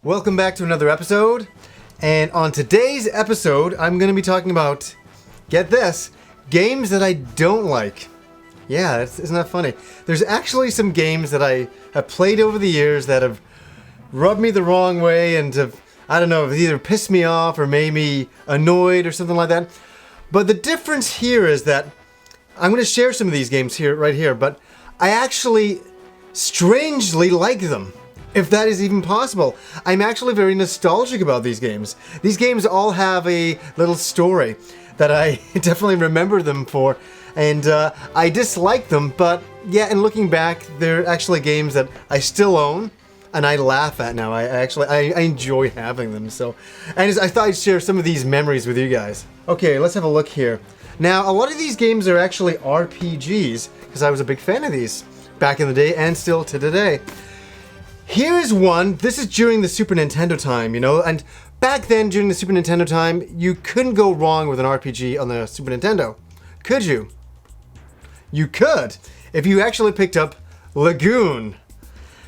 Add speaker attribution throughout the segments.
Speaker 1: Welcome back to another episode, and on today's episode, I'm going to be talking about, get this, games that I don't like. Yeah, isn't that funny? There's actually some games that I have played over the years that have rubbed me the wrong way and have, I don't know, have either pissed me off or made me annoyed or something like that. But the difference here is that I'm going to share some of these games here, right here, but I actually strangely like them. If that is even possible. I'm actually very nostalgic about these games. These games all have a little story that I definitely remember them for, and I dislike them, but yeah, and looking back, they're actually games that I still own, and I laugh at now. I enjoy having them, so. And I thought I'd share some of these memories with you guys. Okay, let's have a look here. Now, a lot of these games are actually RPGs, because I was a big fan of these back in the day, and still to today. Here is one. This is during the Super Nintendo time, you know, and back then during the Super Nintendo time, you couldn't go wrong with an RPG on the Super Nintendo, could you? You could, if you actually picked up Lagoon.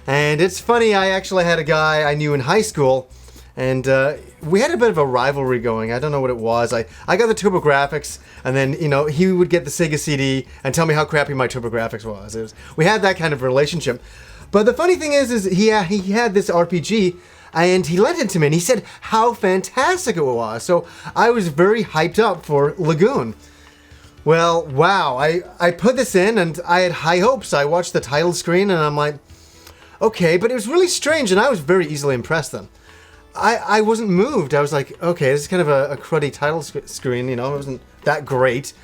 Speaker 1: And it's funny, I actually had a guy I knew in high school, and we had a bit of a rivalry going. I don't know what it was. I got the TurboGrafx, and then, you know, he would get the Sega CD and tell me how crappy my TurboGrafx was. We had that kind of relationship. But the funny thing is he had this RPG, and he lent it to me, and he said how fantastic it was. So I was very hyped up for Lagoon. Well, wow, I put this in, and I had high hopes. I watched the title screen, and I'm like, okay, but it was really strange, and I was very easily impressed then. I wasn't moved. I was like, okay, this is kind of a cruddy title screen, you know, it wasn't that great.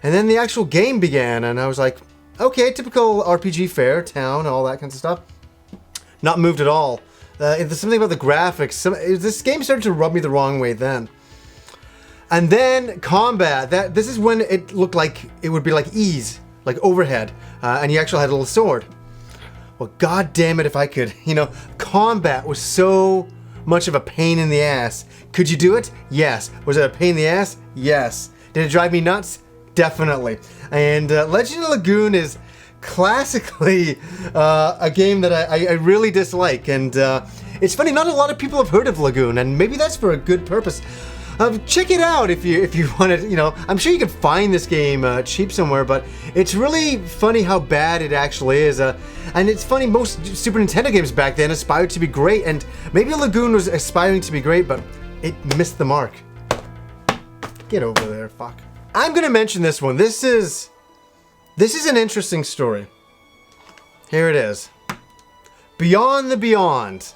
Speaker 1: And then the actual game began, and I was like, okay, typical RPG fare, town, all that kind of stuff. Not moved at all. There's something about the graphics. This game started to rub me the wrong way then. And then combat. This is when it looked like it would be like ease, like overhead, and you actually had a little sword. Well, god damn it if I could. You know, combat was so much of a pain in the ass. Could you do it? Yes. Was it a pain in the ass? Yes. Did it drive me nuts? Definitely. And Legend of Lagoon is classically a game that I really dislike. And it's funny, not a lot of people have heard of Lagoon, and maybe that's for a good purpose. Check it out if you want to, you know, I'm sure you can find this game cheap somewhere, but it's really funny how bad it actually is. And it's funny, most Super Nintendo games back then aspired to be great, and maybe Lagoon was aspiring to be great, but it missed the mark. Get over there, fuck. I'm gonna mention this one. This is an interesting story. Here it is. Beyond the Beyond.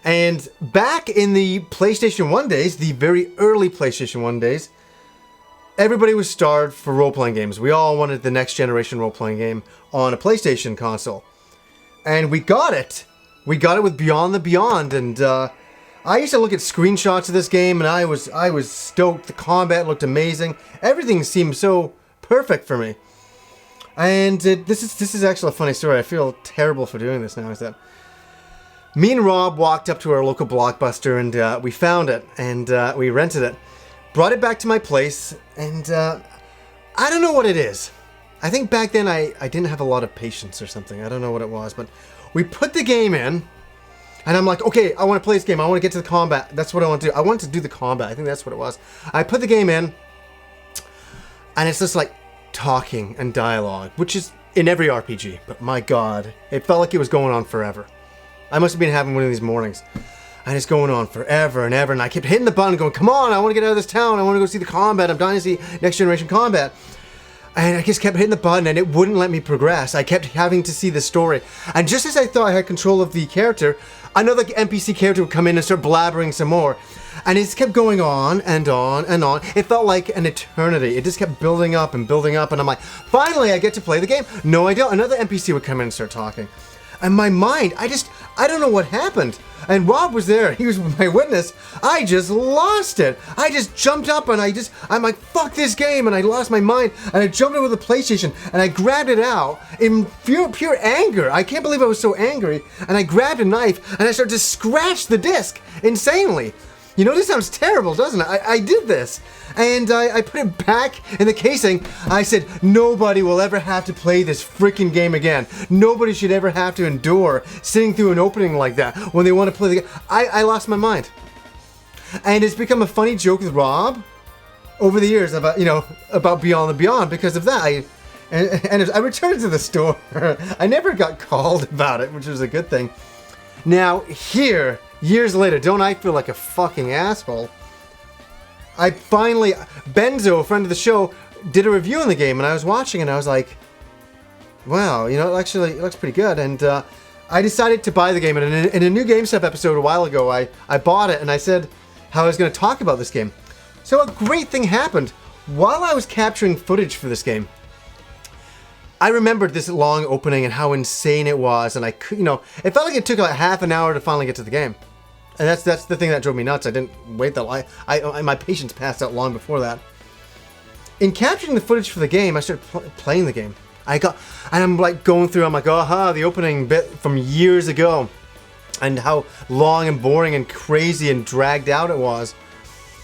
Speaker 1: And back in the PlayStation 1 days, the very early PlayStation 1 days, everybody was starved for role-playing games. We all wanted the next generation role-playing game on a PlayStation console. And we got it. We got it with Beyond the Beyond, and I used to look at screenshots of this game, and I was stoked. The combat looked amazing. Everything seemed so perfect for me. And this is actually a funny story. I feel terrible for doing this now. Is that me and Rob walked up to our local Blockbuster, and we found it, and we rented it, brought it back to my place, and I don't know what it is. I think back then I didn't have a lot of patience or something. I don't know what it was, but we put the game in. And I'm like, okay, I want to play this game. I want to get to the combat. That's what I want to do. I want to do the combat. I think that's what it was. I put the game in, and it's just like talking and dialogue, which is in every RPG. But my god, it felt like it was going on forever. I must have been having one of these mornings. And it's going on forever and ever. And I kept hitting the button going, come on, I want to get out of this town. I want to go see the combat. I'm dying to see next generation combat. And I just kept hitting the button, and it wouldn't let me progress. I kept having to see the story. And just as I thought I had control of the character, another NPC character would come in and start blabbering some more. And it just kept going on and on and on. It felt like an eternity. It just kept building up and building up. And I'm like, finally, I get to play the game. No, I don't. Another NPC would come in and start talking. And my mind, I don't know what happened. And Rob was there. He was my witness. I just lost it. I just jumped up and I'm like, fuck this game. And I lost my mind. And I jumped over the PlayStation and I grabbed it out in pure anger. I can't believe I was so angry. And I grabbed a knife and I started to scratch the disc insanely. You know, this sounds terrible, doesn't it? I did this, and I put it back in the casing. I said, nobody will ever have to play this freaking game again. Nobody should ever have to endure sitting through an opening like that when they want to play the game. I lost my mind. And it's become a funny joke with Rob over the years about, you know, about Beyond the Beyond because of that. And I returned to the store. I never got called about it, which was a good thing. Now, here, years later, don't I feel like a fucking asshole? I finally, Benzo, a friend of the show, did a review on the game, and I was watching, and I was like, wow, you know, it looks pretty good. And I decided to buy the game. And in a new GameStop episode a while ago, I bought it, and I said how I was going to talk about this game. So a great thing happened. While I was capturing footage for this game, I remembered this long opening and how insane it was, and I could, you know, it felt like it took like half an hour to finally get to the game. And that's the thing that drove me nuts. I didn't wait that long. My patience passed out long before that. In capturing the footage for the game, I started playing the game. And I'm like going through, I'm like, aha, the opening bit from years ago, and how long and boring and crazy and dragged out it was.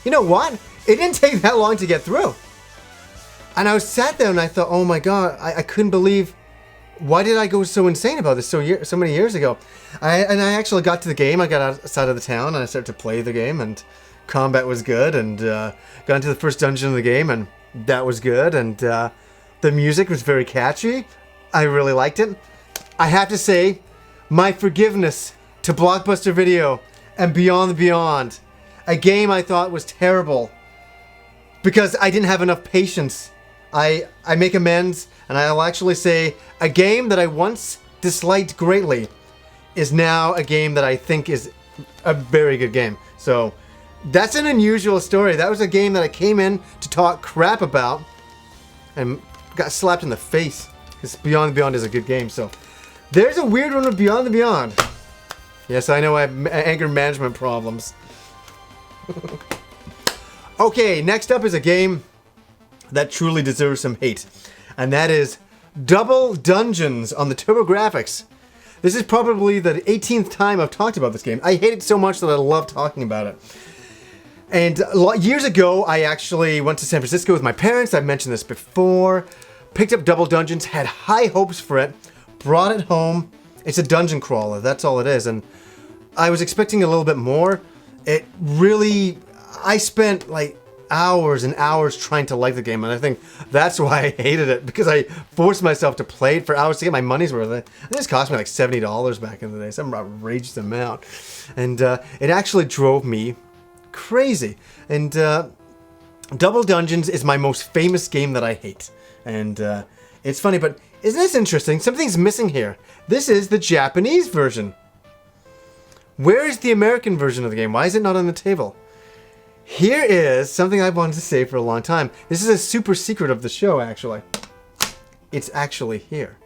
Speaker 1: You know what? It didn't take that long to get through. And I was sat there and I thought, oh my god, I couldn't believe, why did I go so insane about this so many years ago? I actually got to the game, I got outside of the town and I started to play the game, and combat was good, and got into the first dungeon of the game, and that was good, and the music was very catchy. I really liked it. I have to say, my forgiveness to Blockbuster Video and Beyond the Beyond, a game I thought was terrible because I didn't have enough patience. I make amends, and I'll actually say a game that I once disliked greatly is now a game that I think is a very good game. So that's an unusual story. That was a game that I came in to talk crap about and got slapped in the face because Beyond the Beyond is a good game. So there's a weird one with Beyond the Beyond. Yes, I know I have anger management problems. Okay, next up is a game that truly deserves some hate, and that is Double Dungeons on the TurboGrafx. This is probably the 18th time I've talked about this game. I hate it so much that I love talking about it. And years ago, I actually went to San Francisco with my parents. I've mentioned this before. Picked up Double Dungeons, had high hopes for it, brought it home. It's a dungeon crawler, that's all it is. And I was expecting a little bit more. It really, I spent like hours and hours trying to like the game, and I think that's why I hated it, because I forced myself to play it for hours to get my money's worth. It just cost me like $70 back in the day, some outrageous amount, and it actually drove me crazy. And Double Dungeons is my most famous game that I hate, and it's funny, but isn't this interesting? Something's missing here. This is the Japanese version. Where is the American version of the game? Why is it not on the table? Here is something I've wanted to say for a long time. This is a super secret of the show, actually. It's actually here.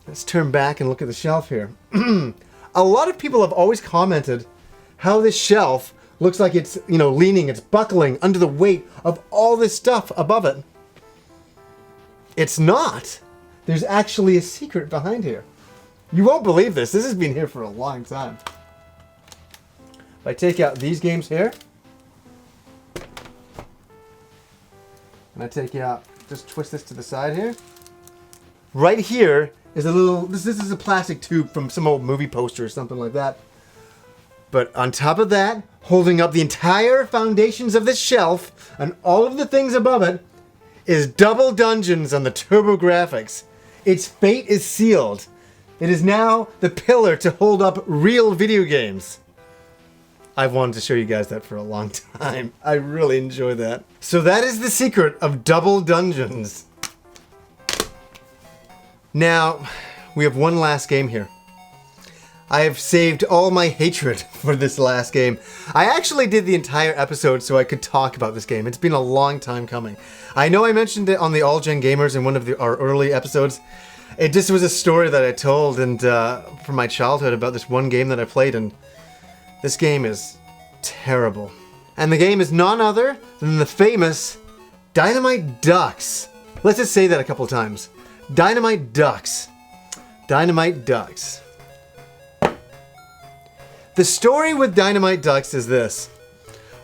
Speaker 1: Let's turn back and look at the shelf here. A lot of people have always commented how this shelf looks like it's, you know, leaning, it's buckling under the weight of all this stuff above it. It's not. There's actually a secret behind here. You won't believe this. This has been here for a long time. If I take out these games here, and I take out, just twist this to the side here. Right here is a little, this is a plastic tube from some old movie poster or something like that. But on top of that, holding up the entire foundations of this shelf and all of the things above it, is Double Dungeons on the TurboGrafx. Its fate is sealed. It is now the pillar to hold up real video games. I've wanted to show you guys that for a long time. I really enjoy that. So that is the secret of Double Dungeons. Now, we have one last game here. I have saved all my hatred for this last game. I actually did the entire episode so I could talk about this game. It's been a long time coming. I know I mentioned it on the All Gen Gamers in one of our early episodes. It just was a story that I told and from my childhood about this one game that I played, and this game is terrible. And the game is none other than the famous Dynamite Ducks. Let's just say that a couple times. Dynamite Ducks. Dynamite Ducks. The story with Dynamite Ducks is this.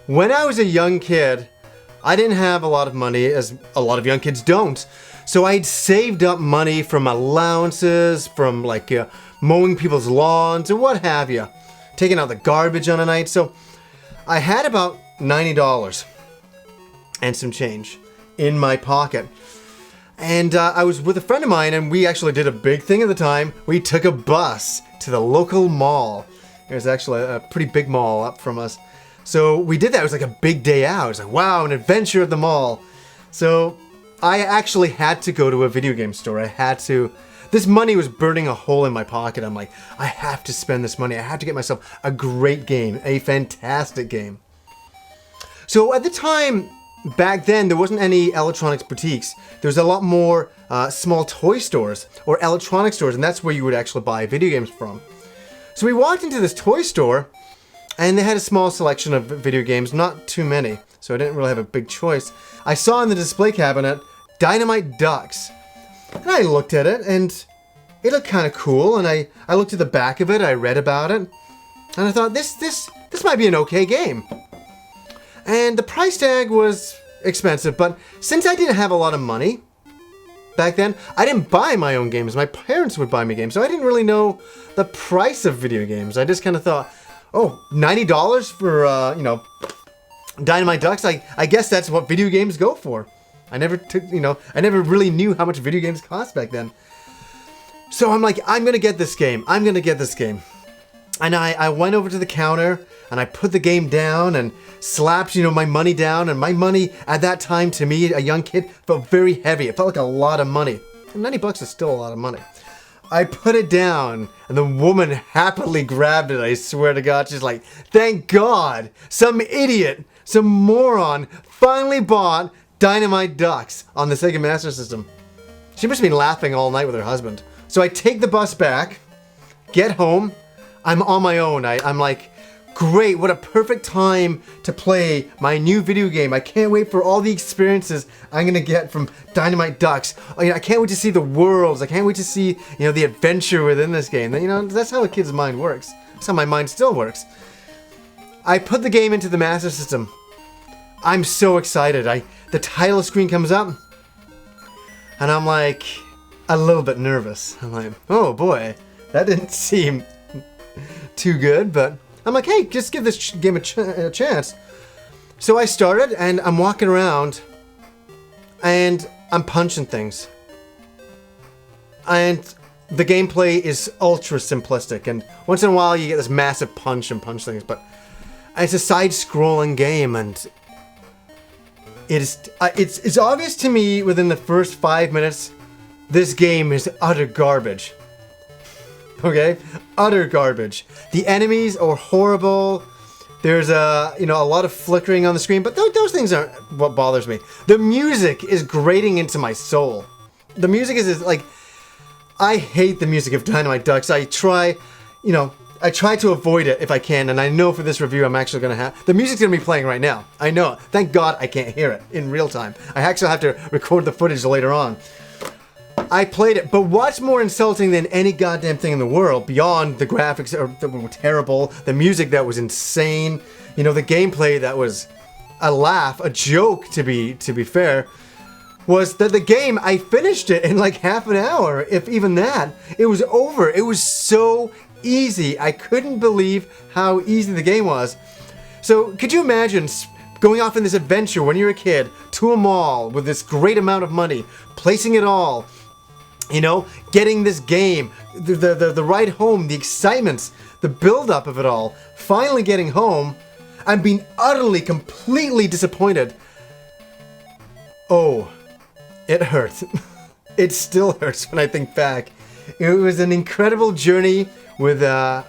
Speaker 1: When I was a young kid, I didn't have a lot of money, as a lot of young kids don't. So I'd saved up money from allowances, from like mowing people's lawns or what have you. Taking out the garbage on a night. So I had about $90 and some change in my pocket. And I was with a friend of mine, and we actually did a big thing at the time. We took a bus to the local mall. It was actually a pretty big mall up from us. So we did that. It was like a big day out. It was like, wow, an adventure at the mall. So I actually had to go to a video game store. I had to. This money was burning a hole in my pocket. I'm like, I have to spend this money. I have to get myself a great game, a fantastic game. So at the time, back then, there wasn't any electronics boutiques. There was a lot more small toy stores or electronic stores, and that's where you would actually buy video games from. So we walked into this toy store, and they had a small selection of video games, not too many, so I didn't really have a big choice. I saw in the display cabinet Dynamite Ducks, and I looked at it, and it looked kind of cool, and I looked at the back of it, I read about it, and I thought, this might be an okay game. And the price tag was expensive, but since I didn't have a lot of money back then, I didn't buy my own games. My parents would buy me games, so I didn't really know the price of video games. I just kind of thought, oh, $90 for, you know, Dynamite Ducks? I guess that's what video games go for. I never really knew how much video games cost back then. So I'm like, I'm gonna get this game. I'm gonna get this game. And I went over to the counter, and I put the game down and slapped, you know, my money down. And my money at that time, to me, a young kid, felt very heavy. It felt like a lot of money. And $90 is still a lot of money. I put it down, and the woman happily grabbed it, I swear to God. She's like, thank God, some idiot, some moron finally bought Dynamite Ducks on the Sega Master System. She must have been laughing all night with her husband. So I take the bus back, get home, I'm on my own. I'm like, great, what a perfect time to play my new video game. I can't wait for all the experiences I'm gonna get from Dynamite Ducks. I can't wait to see the worlds. I can't wait to see, you know, the adventure within this game. You know, that's how a kid's mind works. That's how my mind still works. I put the game into the Master System. I'm so excited. The title screen comes up, and I'm like a little bit nervous. I'm like, oh boy, that didn't seem too good, but I'm like, hey, just give this game a chance. So I started, and I'm walking around, and I'm punching things. And the gameplay is ultra simplistic, and once in a while you get this massive punch and punch things, but it's a side-scrolling game, and it's obvious to me within the first 5 minutes, this game is utter garbage. Okay? Utter garbage. The enemies are horrible. There's a lot of flickering on the screen, but those things aren't what bothers me. The music is grating into my soul. The music is like, I hate the music of Dynamite Ducks. I try to avoid it if I can, and I know for this review I'm actually going to have... The music's going to be playing right now. I know it. Thank God I can't hear it in real time. I actually have to record the footage later on. I played it, but what's more insulting than any goddamn thing in the world, beyond the graphics that were terrible, the music that was insane, you know, the gameplay that was a laugh, a joke to be fair, was that the game, I finished it in like half an hour, if even that. It was over. It was so easy. I couldn't believe how easy the game was. So could you imagine going off in this adventure when you're a kid to a mall with this great amount of money, placing it all, you know, getting this game, the ride home, the excitement, the build-up of it all, finally getting home, and being utterly, completely disappointed. Oh, it hurts. It still hurts when I think back. It was an incredible journey with a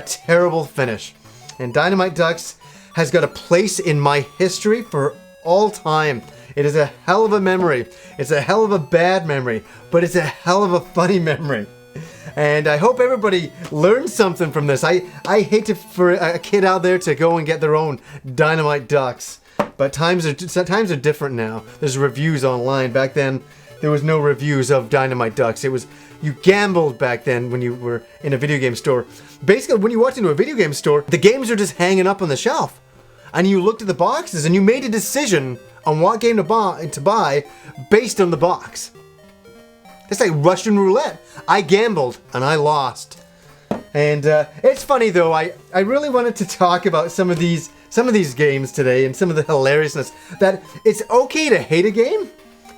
Speaker 1: terrible finish. And Dynamite Ducks has got a place in my history for all time. It is a hell of a memory. It's a hell of a bad memory, but it's a hell of a funny memory. And I hope everybody learns something from this. I hate for a kid out there to go and get their own Dynamite Ducks. But times are different now. There's reviews online. Back then, there was no reviews of Dynamite Ducks. It was you gambled back then when you were in a video game store. Basically, when you walked into a video game store, the games are just hanging up on the shelf. And you looked at the boxes and you made a decision on what game to buy based on the box. It's like Russian roulette. I gambled and I lost. And it's funny though, I really wanted to talk about some of these games today and some of the hilariousness. That it's okay to hate a game.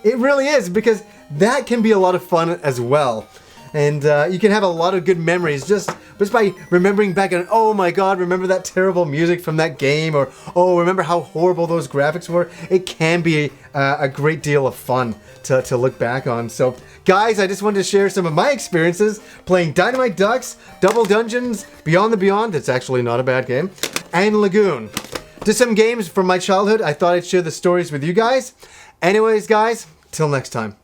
Speaker 1: It really is, because that can be a lot of fun as well. And you can have a lot of good memories just by remembering back and, oh my god, remember that terrible music from that game, or oh, remember how horrible those graphics were. It can be a great deal of fun to look back on. So guys, I just wanted to share some of my experiences playing Dynamite Ducks, Double Dungeons, Beyond the Beyond, it's actually not a bad game, and Lagoon. Just some games from my childhood. I thought I'd share the stories with you guys. Anyways guys, till next time.